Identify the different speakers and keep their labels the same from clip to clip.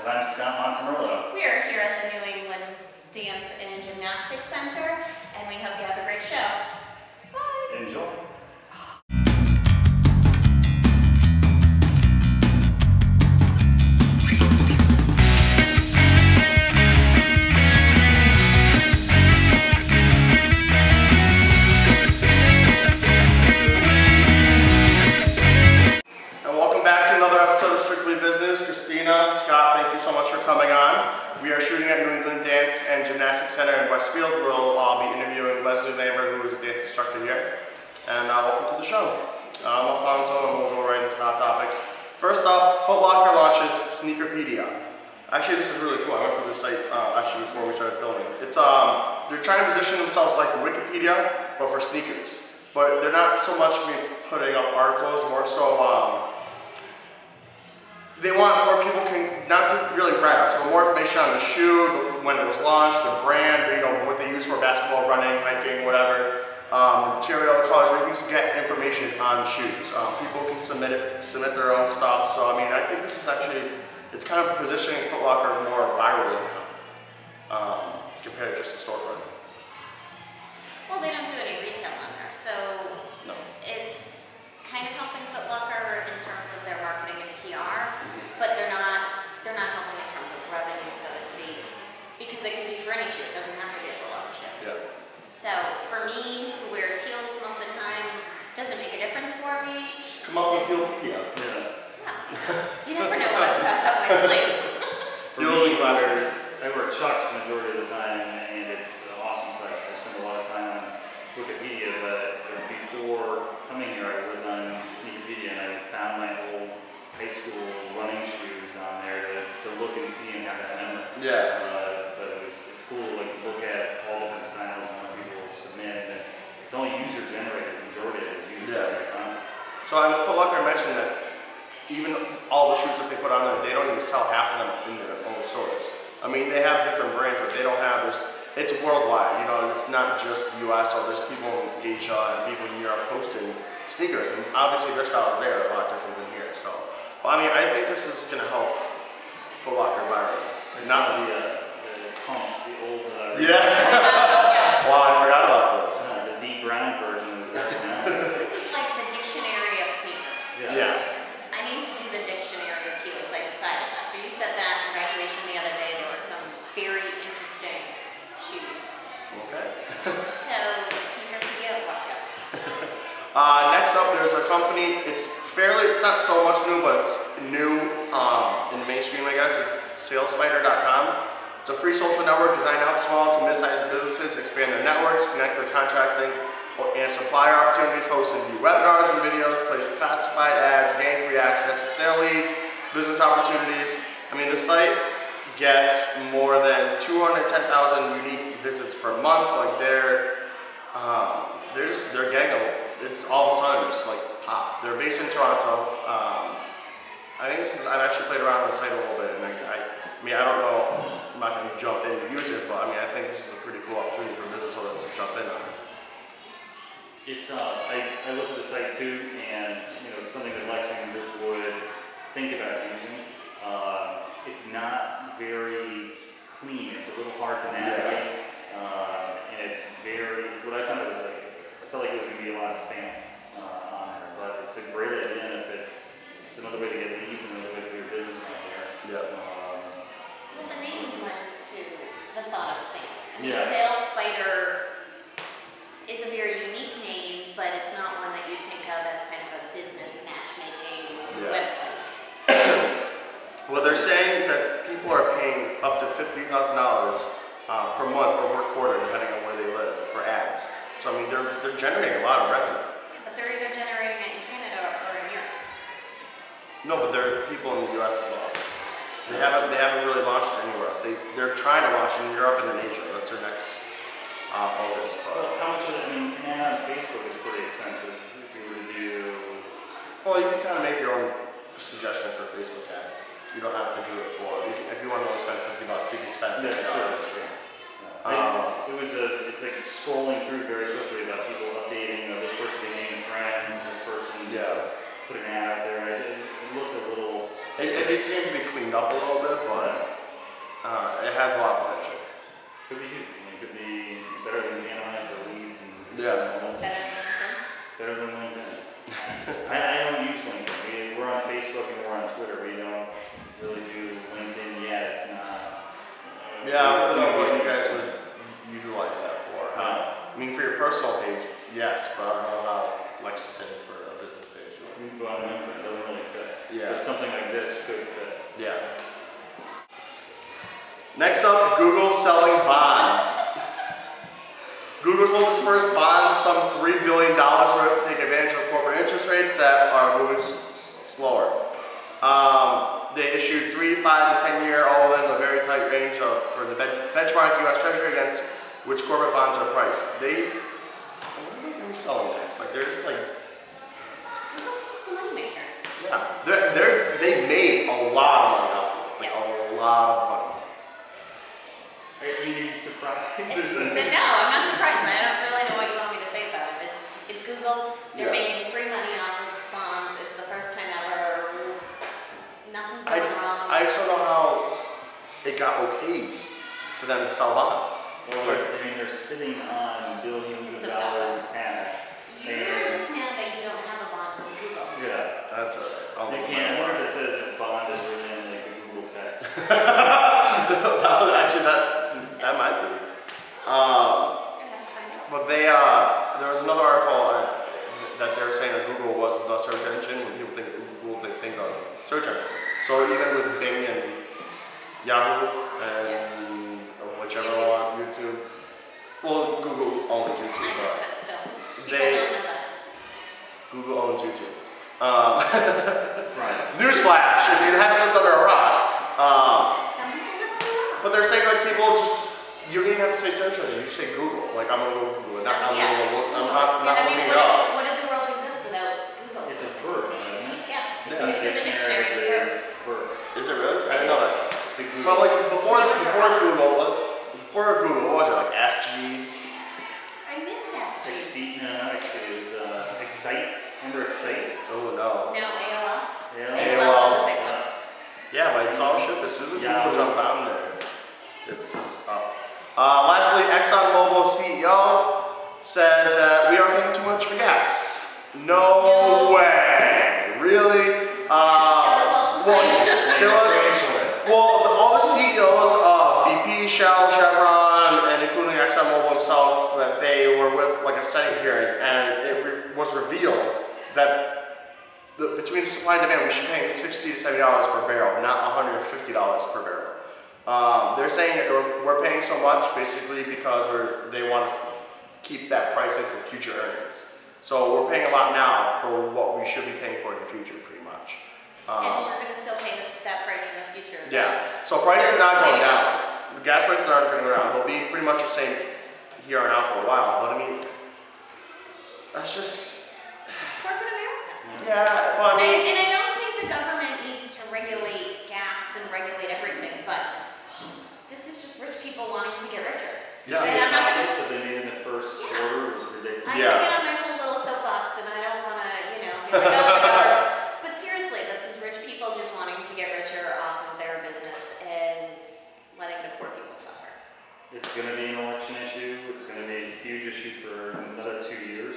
Speaker 1: I'm Scott Montemurlo.
Speaker 2: We are here at the New England Dance and Gymnastics Center, and we hope you have a great show. Bye!
Speaker 1: Enjoy.
Speaker 3: Scott, thank you so much for coming on. We are shooting at New England Dance and Gymnastics Center in Westfield. We'll be interviewing Leslie Lambert, who is a dance instructor here. And welcome to the show. Alfonso, and we'll go right into the hot topics. First up, Footlocker launches Sneakerpedia. Actually, this is really cool. I went through the site actually before we started filming. It's they're trying to position themselves like the Wikipedia, but for sneakers. But they're not so much going to be putting up articles, more so. They want where people can not really brag, so more information on the shoe, when it was launched, the brand, you know, what they use for basketball, running, hiking, whatever, the material, the colors. We can just get information on shoes. People can submit their own stuff. So I mean, I think this is actually, it's kind of positioning Footlocker more virally now compared to just a storefront.
Speaker 2: Well, they don't do any retail on there, so no. It's kind of helping Footlocker in terms of their marketing and PR, but they're not helping in terms of revenue, so to speak, because it can be for any shoe. It doesn't have to be a Footlocker shoe.
Speaker 3: Yeah.
Speaker 2: So for me, who wears heels most of the time, doesn't make a difference for me.
Speaker 3: Just come up with Heelpedia.
Speaker 2: You never know what I've got my sleeve.
Speaker 1: Heels and glasses. I wear Chucks the majority of the time, and it's an awesome site. I spend a lot of time on Wikipedia, but before coming here, I was on Sneakerpedia, and I found my old high school running shoes on there to look and see and have that memory.
Speaker 3: Yeah.
Speaker 1: But it's cool to like look at all different styles and what people submit. And it's only user generated. The majority of it is user generated content. So
Speaker 3: I know Footlocker mentioned that even all the shoes that they put on there, they don't even sell half of them in their own stores. I mean, they have different brands, but they don't have. It's worldwide. You know, it's not just the U.S. So there's people in Asia and people in Europe posting sneakers, and obviously their styles there are a lot different than here. So. I mean, I think this is going to help Footlocker virally.
Speaker 1: Not the pump, the old.
Speaker 3: Yeah. Wow, I forgot about those.
Speaker 1: The deep brown version of the
Speaker 2: This is like the dictionary of sneakers.
Speaker 3: Yeah.
Speaker 2: I need to do the dictionary of heels. I decided after you said that in graduation the other day, there were some very interesting shoes.
Speaker 3: Okay.
Speaker 2: So, Sneakerpedia, watch out.
Speaker 3: Next up, there's a company. It's not so much new, but it's new in the mainstream, I guess. It's SaleSpider.com. It's a free social network designed to help small to mid-sized businesses expand their networks, connect with contracting and supplier opportunities, host and view webinars and videos, place classified ads, gain free access to sale leads, business opportunities. I mean, the site gets more than 210,000 unique visits per month. Like they're getting it's all of a sudden just like pop. They're based in Toronto. I think I've actually played around with the site a little bit, and I mean, I don't know, I'm not going to jump in to use it, but I mean, I think this is a pretty cool opportunity for business owners to jump in on it.
Speaker 1: It's, I looked at the site too, and you know, it's something that Lexington would think about using. It's not very clean. It's a little hard to navigate, and it's what I found was like, I felt like it was going to be a lot of spam on there, but it's a great idea, and if it's another way to get leads, another way to do your business out there.
Speaker 3: Yeah.
Speaker 2: Well, the name lends to the thought of spam. I mean,
Speaker 1: yeah.
Speaker 2: SaleSpider is a very unique name, but it's not one that you think of as kind of a business matchmaking website.
Speaker 3: Well, they're saying that people are paying up to $50,000 per month or per quarter, depending on where they live, for ads. So I mean, they're generating a lot of revenue.
Speaker 2: Yeah, but they're either generating it in Canada or in Europe.
Speaker 3: No, but there are people in the U.S. as well. They haven't really launched anywhere else. They're trying to launch in Europe and in Asia. That's their next focus. But
Speaker 1: well, how much of it? I mean, an ad on Facebook is pretty expensive. If you were to do.
Speaker 3: Well, you can kind of make your own suggestions for a Facebook ad. You don't have to do it for. If you want to spend $50, you can spend $50.
Speaker 1: It's like scrolling through very quickly about people updating, this person became friends, this person put an ad out there. It looked a little.
Speaker 3: It It just seems to be cleaned up a little bit, but it has a lot of potential.
Speaker 1: Could be huge. I mean, it could be better than the Anaheim for leads and
Speaker 3: Yeah.
Speaker 1: better than LinkedIn. I don't use LinkedIn. We're on Facebook and we're on Twitter. We don't really do LinkedIn yet. It's not.
Speaker 3: Yeah, I don't know what you guys would utilize that for. I mean, for your personal page, yes, but I don't know how Lexington for a business page.
Speaker 1: You can go on LinkedIn. It doesn't really fit.
Speaker 3: Yeah.
Speaker 1: But something like this could fit.
Speaker 3: Yeah. Next up, Google selling bonds. Google sold its first bonds, some $3 billion worth, to take advantage of corporate interest rates that are moving slower. They issued 3, 5, and 10-year, all within a very tight range for the benchmark U.S. Treasury against which corporate bonds are priced. What are they going to be selling next? Like, they're just like...
Speaker 2: Google's just a moneymaker.
Speaker 3: Yeah. They made a lot of money off of this. Like,
Speaker 2: Yes.
Speaker 3: a lot of money.
Speaker 1: Are you surprised?
Speaker 2: No, I'm not surprised. I don't really know what you want me to say about it. It's Google. They're making free money off of bonds. It's the first time ever. Nothing's going wrong.
Speaker 3: I just don't know how it got okayed for them to sell bonds.
Speaker 1: Well, I mean, they're sitting on billions of dollars in cash.
Speaker 2: You're just mad that you don't have a bond from Google.
Speaker 3: Yeah, that's alright.
Speaker 1: You can't. I wonder if it says that bond is really in like the Google text.
Speaker 3: That might be. But there was another article that they were saying that Google was the search engine. When people think of Google, they think of search engine. So even with Bing and Yahoo and whichever one, YouTube. Well, Google owns YouTube.
Speaker 2: I know, but still, people
Speaker 3: They-
Speaker 2: don't know that.
Speaker 3: Google owns YouTube.
Speaker 1: Right.
Speaker 3: Newsflash, if you haven't lived under a rock.
Speaker 2: Some people live on the rock.
Speaker 3: But they're saying like people just, you don't even have to say search engine, you just say Google. Like I'm gonna go Google it, I'm not looking it up.
Speaker 2: What did the world exist without Google?
Speaker 1: It's a verb, isn't it?
Speaker 2: Yeah,
Speaker 1: It's
Speaker 2: it's in the dictionary as a verb.
Speaker 1: verb.
Speaker 3: Is it really? I didn't
Speaker 2: It
Speaker 3: know
Speaker 2: is.
Speaker 3: that.
Speaker 1: To Google.
Speaker 3: But like before Google, what was it, like Ask Jeeves?
Speaker 2: I missed Ask Jeeves.
Speaker 1: Actually, it was Excite. Remember Excite?
Speaker 3: Oh no.
Speaker 2: No, AOL.
Speaker 1: Yeah.
Speaker 2: AOL was a big one.
Speaker 3: Yeah, but it's all shit. As soon as
Speaker 1: Yeah.
Speaker 3: Google jump down there, it's just up. Lastly, ExxonMobil CEO says that we are paying too much for gas. No way. Really? All the CEOs of BP, Shell, Chevron, and including ExxonMobil himself, that they were with like a Senate hearing, and it was revealed that between supply and demand, we should pay $60 to $70 per barrel, not $150 per barrel. They're saying that we're paying so much basically because they want to keep that pricing for future earnings. So we're paying a lot now for what we should be paying for in the future, pretty much.
Speaker 2: And we're going to still pay that price in the future.
Speaker 3: Yeah. So prices are not going down. The gas prices aren't going down. They'll be pretty much the same here on out for a while. But I mean, that's just.
Speaker 2: It's corporate America.
Speaker 3: Yeah, but I mean.
Speaker 2: And I don't think the government needs to regulate gas and regulate everything, but this is just rich people wanting to get richer.
Speaker 3: Yeah.
Speaker 2: And I'm not going to.
Speaker 1: that they made in the first quarter was ridiculous.
Speaker 2: I'm going to get on my whole little soapbox, and I don't want to, be like, oh, but seriously, this is rich people just wanting to get richer off of their business and letting the poor people suffer.
Speaker 1: It's going to be an election issue. It's going to be a huge issue for another 2 years.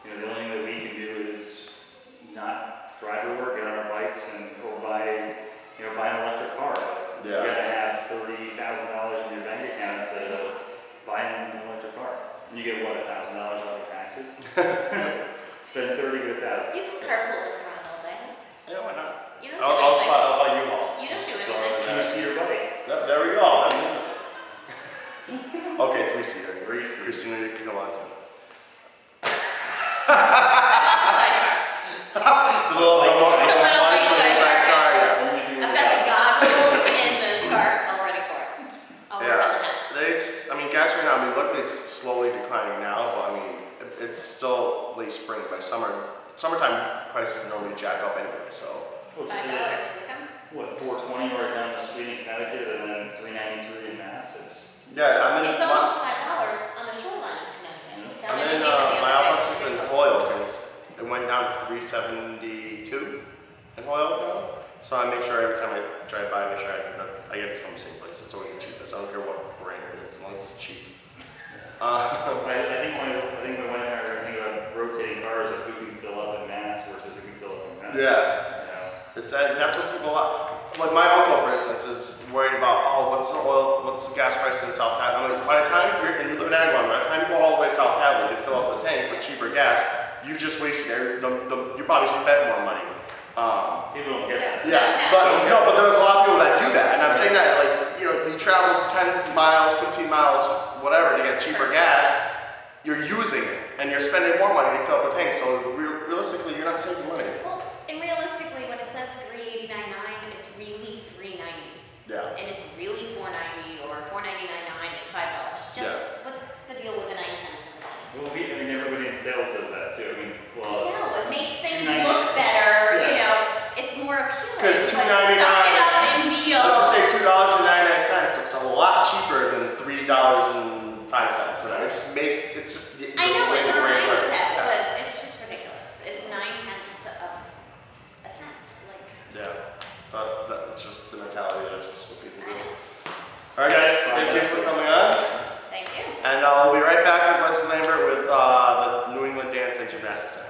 Speaker 1: The only thing that we can do is not drive to work, get on our bikes, or buy an electric car.
Speaker 3: Yeah.
Speaker 1: You got to have $30,000 in your bank account to buy an electric car. You get what, $1,000 off your taxes? Spend 30 to 1,000.
Speaker 2: You can carpool us around all day.
Speaker 3: Yeah, why not?
Speaker 2: You don't do
Speaker 3: I'll
Speaker 2: anything.
Speaker 3: buy U-Haul.
Speaker 2: You don't do
Speaker 1: So,
Speaker 2: anything.
Speaker 1: two-seater bike.
Speaker 3: There we go. Okay, three-seater.
Speaker 1: Three-seater.
Speaker 3: Christina, you can come on too.
Speaker 2: Sidecar.
Speaker 3: The little sidecar, yeah.
Speaker 1: Only if you
Speaker 2: I've
Speaker 1: were
Speaker 2: got the
Speaker 1: back.
Speaker 2: goggles in this car. I'm ready for it. I'll work on the head.
Speaker 3: I mean, gas right now, luckily it's slowly declining now, but I mean, it's still late spring. By summertime prices normally jack up anyway, so.
Speaker 1: What's
Speaker 2: $5
Speaker 1: it?
Speaker 2: for them.
Speaker 1: What, $4.20 right down the street in Connecticut, and then $3.93 in Mass?
Speaker 3: Yeah, I'm in
Speaker 2: It's almost $5 on the shoreline of Connecticut. Tell me
Speaker 3: I'm in,
Speaker 2: the other
Speaker 3: my
Speaker 2: day.
Speaker 3: office is in Hoyle, because it went down to $3.72 in Hoyle now. So I make sure every time I drive by, make sure I get it from the same place. It's always the cheapest. I don't care what brand it is, as long as it's cheap.
Speaker 1: I think my wife and I are thinking about rotating cars of who can fill up in Mass versus who can fill up in Mass.
Speaker 3: Yeah. It's that's what people like. My uncle, for instance, is worried about, oh, what's the gas price in South Hadley? I'm like, by the time you live in Agawam, by the time you go all the way to South Hadley to fill up the tank for cheaper gas, you've just wasted you probably spent more money.
Speaker 1: People don't get that.
Speaker 3: Yeah, but there's a lot of people that do that, and I'm saying that, like, you travel 10 miles, 15 miles, whatever, to get cheaper gas, you're using it, and you're spending more money to fill up the tank, so realistically, you're not saving money.
Speaker 2: Well, and realistically, when it says $389.9, it's really $390.
Speaker 3: Yeah.
Speaker 2: And it's really $490 or $499.9, it's $5. What's the deal with the 9/10 and the 10?
Speaker 1: Well, everybody in sales says that too.
Speaker 2: I know, it makes things look better, it's more appealing.
Speaker 3: Because
Speaker 2: $2.99, suck it up and deal.
Speaker 3: Let's just say $2.99, so it's a lot cheaper than $3.05. Whatever. It's just.
Speaker 2: I know, it's a mindset, but it's just ridiculous. It's 9/10 of a cent.
Speaker 3: Yeah, but it's just the mentality. That's just what people do. All right, guys, thank you for coming on.
Speaker 2: Thank you.
Speaker 3: And we'll be right back with Leslie Lambert with the New England Dance and Gymnastics Center.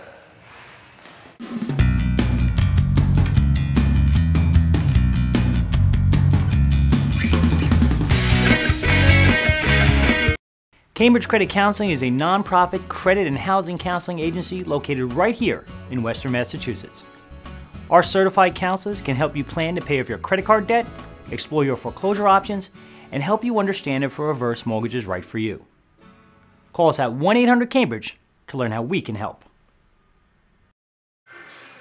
Speaker 4: Cambridge Credit Counseling is a nonprofit credit and housing counseling agency located right here in Western Massachusetts. Our certified counselors can help you plan to pay off your credit card debt, explore your foreclosure options, and help you understand if a reverse mortgage is right for you. Call us at 1-800-CAMBRIDGE to learn how we can help.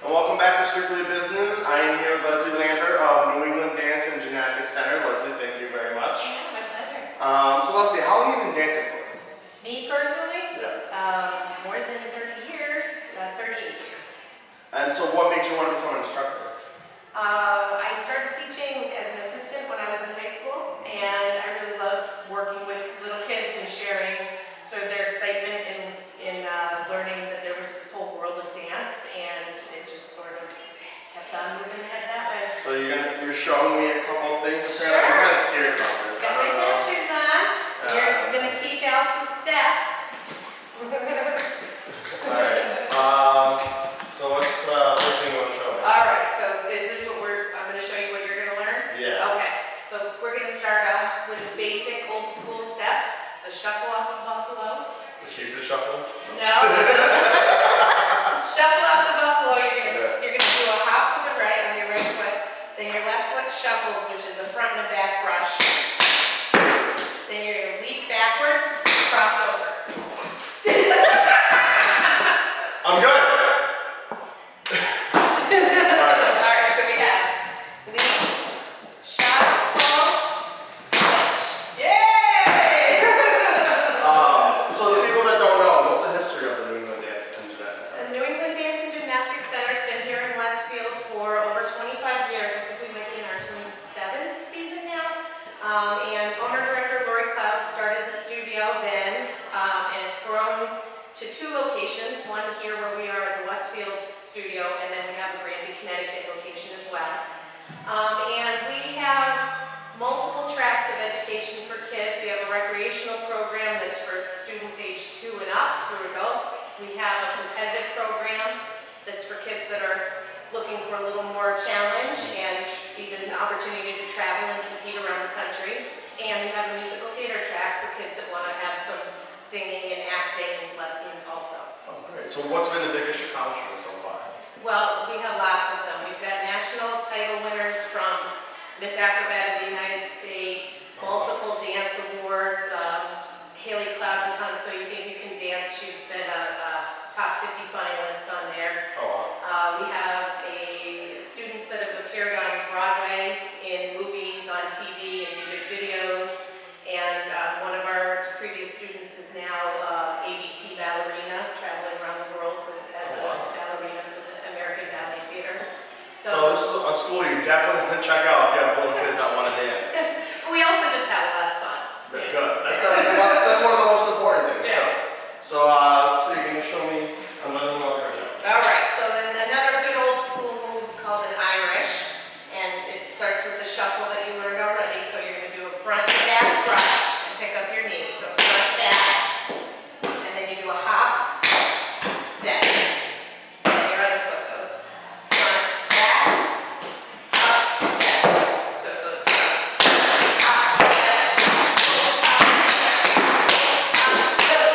Speaker 3: And welcome back to Strictly Business. I am here with Leslie Lambert of New England Dance and Gymnastics Center. Leslie, thank you very much.
Speaker 2: Yeah, my pleasure.
Speaker 3: So Leslie, how long have you been dancing for?
Speaker 2: Me personally?
Speaker 3: Yeah.
Speaker 2: More than 30 years, 38 years.
Speaker 3: And so what made you want to become an instructor?
Speaker 2: I started teaching as an assistant when I was in high school, and I really loved working with little kids and sharing sort of their excitement in learning that there was this whole world of dance, and it just sort of kept on moving ahead that way.
Speaker 3: So you're showing me a couple of things.
Speaker 2: Sure.
Speaker 3: I'm kind of scared about this.
Speaker 2: Got my tennis shoes on. You're going to teach Al some steps.
Speaker 3: Alright, so what's first thing you want to show me?
Speaker 2: Alright, so is this what I'm going to show you what you're going to learn?
Speaker 3: Yeah.
Speaker 2: Okay, so we're going to start off with a basic old school step, the shuffle off the buffalo.
Speaker 3: The cheapest shuffle?
Speaker 2: No. Shuffle off the buffalo, you're gonna do a hop to the right on your right foot, then your left foot shuffles, which is a front and a back brush. Then you're gonna leap backwards, cross over.
Speaker 3: I'm good.
Speaker 2: Alright, so we have leap, shuffle, switch. Yay!
Speaker 3: So the people that don't know, what's the history of the New England Dance and Gymnastics Center?
Speaker 2: The New England Dance and Gymnastics Center has been here in Westfield for over 25 years. I think we might be in our 27th season now. And owner-director Lori Cloud started the studio then, and it's grown to 2 locations, one here where we are at the Westfield studio, and then we have a Granby, Connecticut location as well. And we have multiple tracks of education for kids. We have a recreational program that's for students age 2 and up through adults. We have a competitive program that's for kids that are looking for a little more challenge and even an opportunity to travel and compete around the country. And we have a musical theater track for kids that want to have some singing and acting lessons also.
Speaker 3: Oh, great. So what's been the biggest accomplishment so far?
Speaker 2: Well, we have lots of them. We've got national title winners from Miss Acrobat of the United States, multiple dance awards. Haley Cloud was on So You Think You Can Dance. She's been a top 50 finalist on there.
Speaker 3: Oh, wow.
Speaker 2: We have students that have appeared on Broadway in movies, on TV, and music videos. And one of our previous students is now ABT ballerina, traveling around the world as a ballerina for the American Ballet Theater.
Speaker 3: So this is a school you definitely want to check out if you have little kids that want to dance.
Speaker 2: But we also just have a lot of fun.
Speaker 3: Good. That's one of the most important things.
Speaker 2: Yeah.
Speaker 3: So let's see, can you show me another one over here?
Speaker 2: All right, so then another good old school move is called an Irish, and it's
Speaker 5: shuffle that you learned already. So you're going to do a front and back brush and pick up your knee. So front, back, and then you do a hop, step. And then your other foot goes front, back, up, step. So it goes front, hop, step, hop, step, hop, step.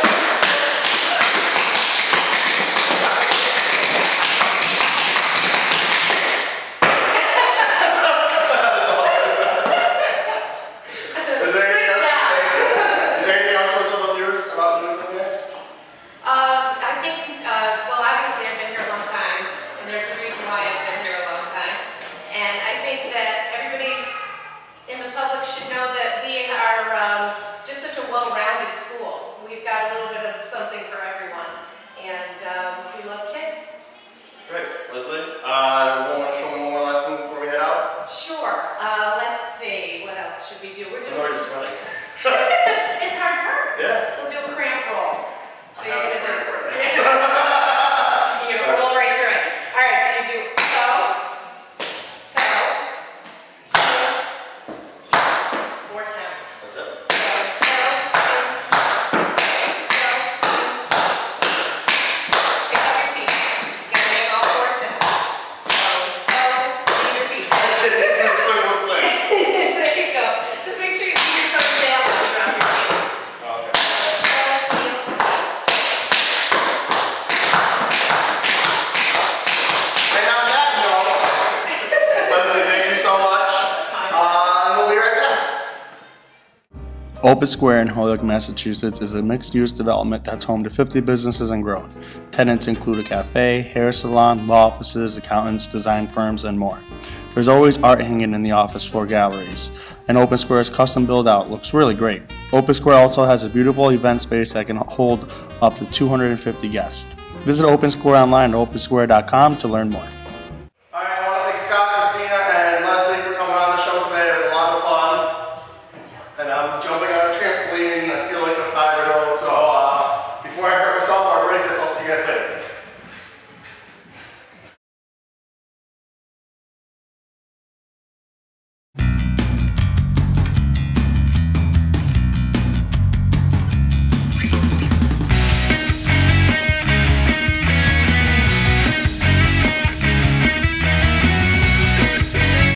Speaker 3: Open Square in Holyoke, Massachusetts is a mixed-use development that's home to 50 businesses and growing. Tenants include a cafe, hair salon, law offices, accountants, design firms, and more. There's always art hanging in the office floor galleries, and Open Square's custom build-out looks really great. Open Square also has a beautiful event space that can hold up to 250 guests. Visit Open Square online at opensquare.com to learn more.